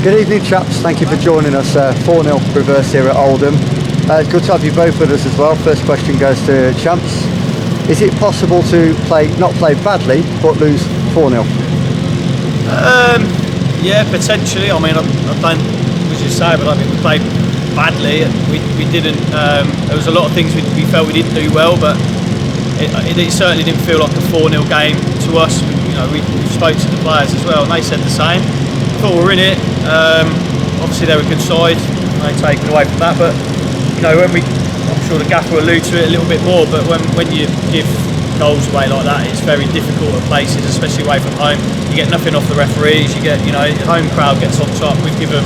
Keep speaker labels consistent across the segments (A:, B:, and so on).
A: Good evening, chaps. Thank you for joining us. 4-0 reverse here at Oldham. It's good to have you both with us as well. First question goes to Champs. Is it possible to not play badly, but lose 4-0?
B: Yeah, potentially. I mean, I don't, as you say, but I think we played badly. We didn't. There was a lot of things we felt we didn't do well, but it certainly didn't feel like a 4-0 game to us. We spoke to the players as well, and they said the same. Thought we were in it. Obviously they're a good side. I ain't taking away from that, but I'm sure the gaffer will allude to it a little bit more. But when you give goals away like that, it's very difficult at places, especially away from home. You get nothing off the referees. You get, the home crowd gets on top. We've given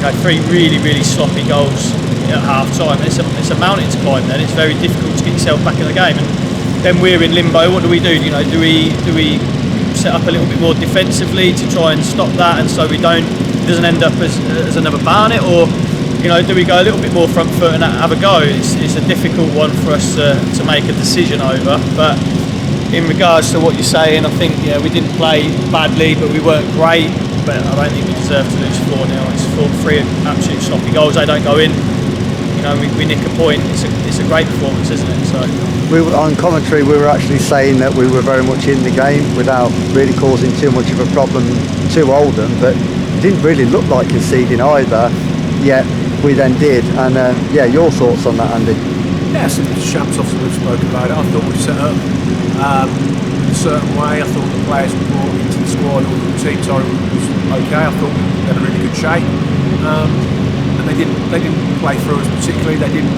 B: 3 really, really sloppy goals at half time. It's a mountain to climb. Then it's very difficult to get yourself back in the game. And then we're in limbo. What do we do? Do we set up a little bit more defensively to try and stop that, and so it doesn't end up as another barnet, or do we go a little bit more front foot and have a go? It's a difficult one for us to make a decision over. But in regards to what you're saying, I think we didn't play badly, but we weren't great. But I don't think we deserve to lose 4-0. It's 3 absolute sloppy goals. They don't go in. We nick a point. It's a great performance, isn't it? So
A: On commentary, we were actually saying that we were very much in the game without really causing too much of a problem to Oldham, but it didn't really look like conceding either. Yet we then did. And your thoughts on that, Andy?
C: Yeah, so the Champs obviously we've spoken about it. I thought we set up in a certain way. I thought the players we brought into the squad, or the team, was okay. I thought we had a really good shape. They didn't play through us particularly. They didn't,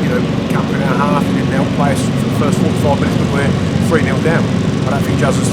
C: camp in our half. They didn't help play us for the first 45 minutes, but we're 3-0 down. I don't think Jazz has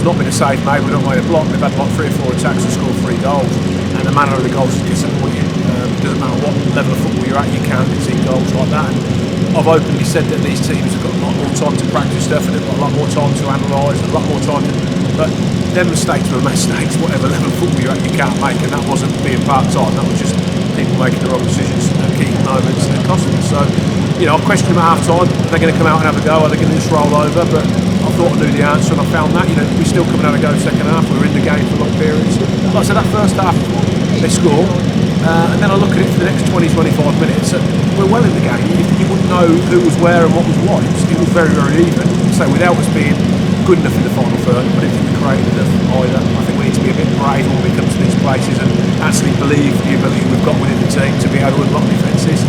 C: not been a save made. We've not made a block. They've had like 3 or 4 attacks and scored 3 goals. And the manner of the goals is disappointing. It doesn't matter what level of football you're at, you can't concede goals like that. And I've openly said that these teams have got a lot more time to practice stuff, and they've got a lot more time to analyse, a lot more time to. But them mistakes were mistakes. Whatever level of football you're at, you can't make, and that wasn't being part-time. That was just people making the wrong decisions at key moments and costing us. So, I questioned them at half time. Are they going to come out and have a go? Are they going to just roll over? But I thought I knew the answer, and I found that. We still coming out and go second half. We were in the game for long periods. Like I said, that first half, they score, and then I look at it for the next 20-25 minutes. We're well in the game. You wouldn't know who was where and what was what. It was very, very even. So without us being good enough in the final third, but it didn't create enough either. I think we need to be a bit brave when we come to these places and actually believe the ability we've got within the team to be able to unlock defences.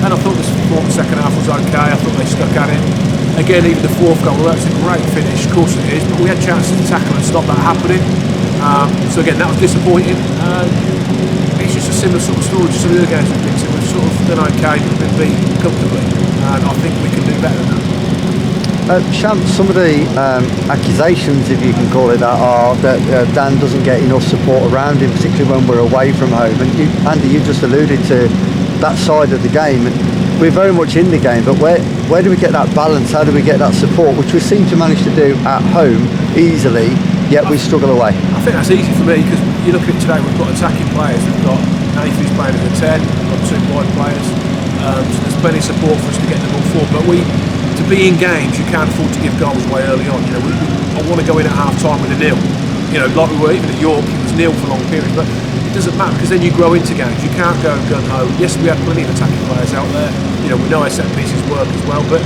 C: And I thought the second half was okay. I thought they stuck at it. Again, even the 4th goal, well, that's a great finish, of course it is, but we had chances to tackle and stop that happening. So again, that was disappointing. It's just a similar sort of story to some of the other games we've been to. We've sort of done okay, but been beat comfortably, and I think we can do better than that.
A: Champs, some of the accusations, if you can call it that, are that Dan doesn't get enough support around him, particularly when we're away from home. And Andy, you just alluded to that side of the game. And we're very much in the game, but where do we get that balance? How do we get that support, which we seem to manage to do at home easily, yet we struggle away?
C: I think that's easy for me, because you look at it today, we've got attacking players. We've got Nathan who's playing as a 10, we've got 2 wide players. So there's plenty of support for us to get the ball forward. But to be in games, you can't afford to give goals away early on. I want to go in at half time with a 0. Like we were even at York, it was 0 for long periods. But it doesn't matter, because then you grow into games. You can't go gun ho. Yes, we have plenty of attacking players out there. We know our set pieces work as well. But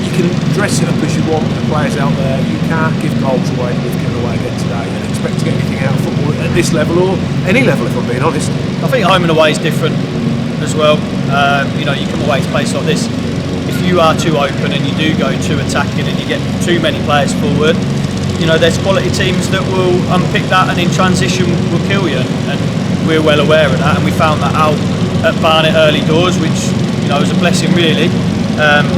C: you can dress it up as you want with the players out there. You can't give goals away. We've given away again today and expect to get anything out of football at this level or any level, if I'm being honest.
B: I think home and away is different as well. You come away to a place like this. If you are too open and you do go too attacking and you get too many players forward, there's quality teams that will unpick that and in transition will kill you. And we're well aware of that, and we found that out at Barnet early doors, which was a blessing really.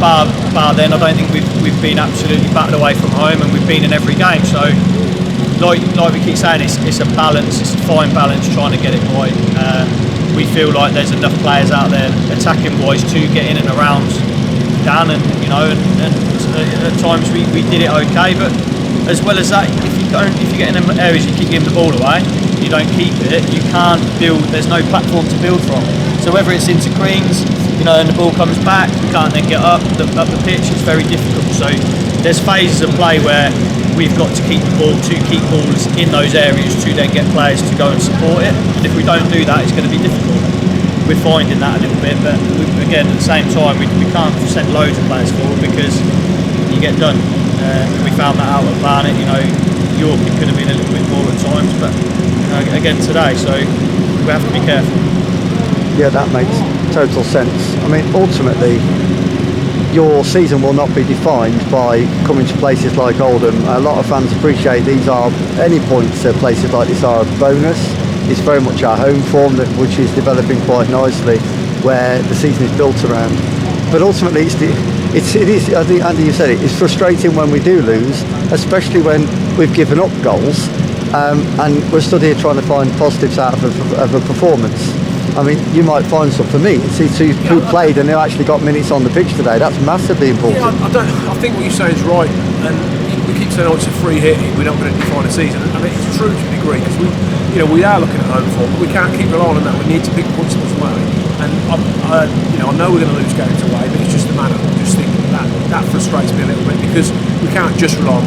B: Bar then, I don't think we've been absolutely battered away from home, and we've been in every game. So, like we keep saying, it's a balance, it's a fine balance trying to get it right. We feel like there's enough players out there attacking wise to get in and around Dan, and at times we did it okay. But as well as that, if you get in areas you keep giving the ball away, you don't keep it, you can't build. There's no platform to build from. So whether it's into greens, and the ball comes back, we can't then get up the pitch. It's very difficult. So there's phases of play where we've got to keep the ball, to keep balls in those areas to then get players to go and support it. And if we don't do that, it's going to be difficult. We're finding that a little bit, but again, at the same time, we can't send loads of players forward because you get done. We found that out at Barnet. York, it could have been a little bit more at times, but again today, so we have to be careful.
A: Yeah, that makes total sense. I mean, ultimately, your season will not be defined by coming to places like Oldham. A lot of fans appreciate any points at places like this are a bonus. It's very much our home form which is developing quite nicely, where the season is built around. But ultimately, it is. I think Andy, you said it. It's frustrating when we do lose, especially when we've given up goals, and we're stood here trying to find positives out of a performance. I mean, you might find some. For me, it's who played and who actually got minutes on the pitch today. That's massively important.
C: I think what you're saying is right, and we keep saying, it's a free hit. We're not going to define a season. I mean, it's true to a degree because we are looking at home form, but we can't keep relying on that. We need to pick points as well. And I know we're going to lose games away, but it's just the manner. I just think that frustrates me a little bit because we can't just rely on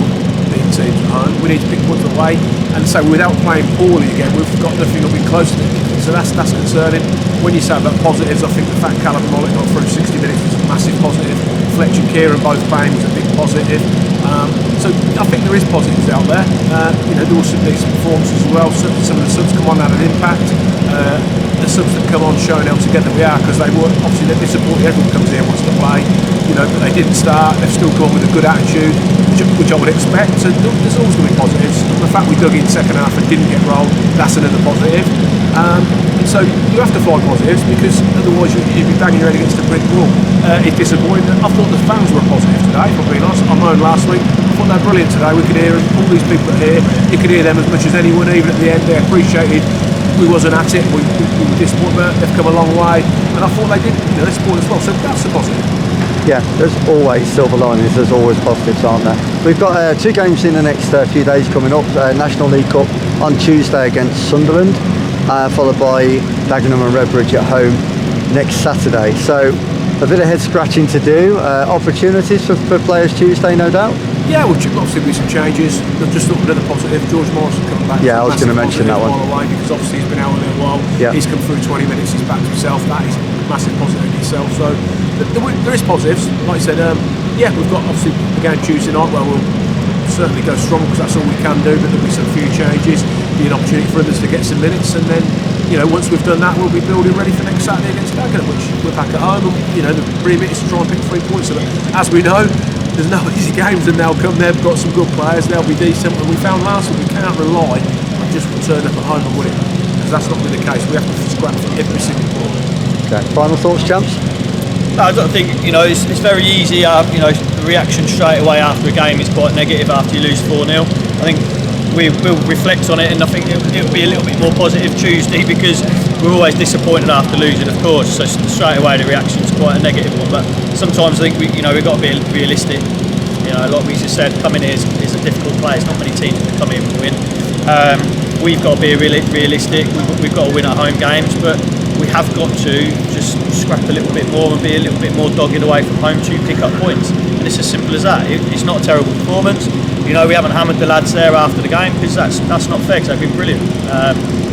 C: beating teams at home. We need to pick points away, and so without playing poorly again, we've got nothing to be close to it. So that's concerning. When you say about positives, I think the fact Callum Mollett got through 60 minutes was a massive positive. Fletcher and Kieran both playing was a big positive. So I think there is positives out there. There were some decent performances as well. Some of the subs come on had an impact. The subs that come on showing how together we are, because they're disappointed. Everyone comes here and wants to play, but they didn't start. They've still gone with a good attitude, which I would expect. So there's always going to be positives. The fact we dug in second half and didn't get rolled, that's another positive. And so you have to find positives because otherwise you'd be banging your head against a brick wall. It's disappointing. I thought the fans were positive today, if I'm being honest. I moaned last week. I thought they were brilliant today. We could hear all these people that are here. You could hear them as much as anyone. Even at the end, they appreciated we wasn't at it. We were disappointed, but they've come a long way. And I thought they did. They supported as well. So that's a positive.
A: Yeah, there's always silver linings. There's always positives, aren't there? We've got 2 games in the next few days coming up. National League Cup on Tuesday against Sunderland, followed by Dagenham and Redbridge at home next Saturday. So a bit of head scratching to do. Opportunities for players Tuesday, no doubt.
C: Yeah, well, obviously be some changes. Just thought another positive. George Morrison coming back.
A: Yeah, I was going to mention that one.
C: Away because obviously he's been out a little while.
A: Yeah.
C: He's come through 20 minutes. He's back to himself. That is a massive positive in itself. So there is positives. Like I said, we've got obviously again Tuesday night where we'll certainly go strong because that's all we can do. But there'll be some few changes, be an opportunity for others to get some minutes, and then once we've done that, we'll be building ready for next Saturday against Dagenham, which we're back at home. And the remit is to try and pick 3 points. So as we know, there's no easy games, and they'll come. They've got some good players. They'll be decent. And we found last week we can't rely on just turning up at home and winning, because that's not been the case. We have to scrap for every single point. Okay.
A: Final thoughts, champs?
B: No, I don't think it's very easy. The reaction straight away after a game is quite negative after you lose 4-0. I think we'll reflect on it, and I think it'll be a little bit more positive Tuesday because we're always disappointed after losing, of course. So straight away the reaction's quite a negative one. But sometimes I think we've got to be realistic. Like we just said, coming here is a difficult place. Not many teams can come here and win. We've got to be realistic. We've got to win at home games, but we have got to just scrap a little bit more and be a little bit more dogged away from home to pick up points. And it's as simple as that. It's not a terrible performance. We haven't hammered the lads there after the game because that's not fair, because they've been brilliant.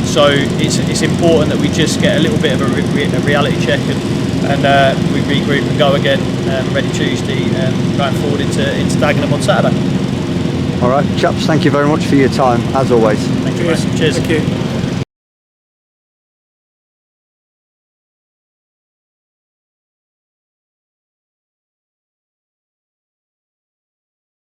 B: So it's important that we just get a little bit of a reality check and we regroup and go again ready Tuesday going forward into Dagenham on Saturday.
A: All right, chaps, thank you very much for your time, as always.
B: Thank you. Cheers.
C: Thank you.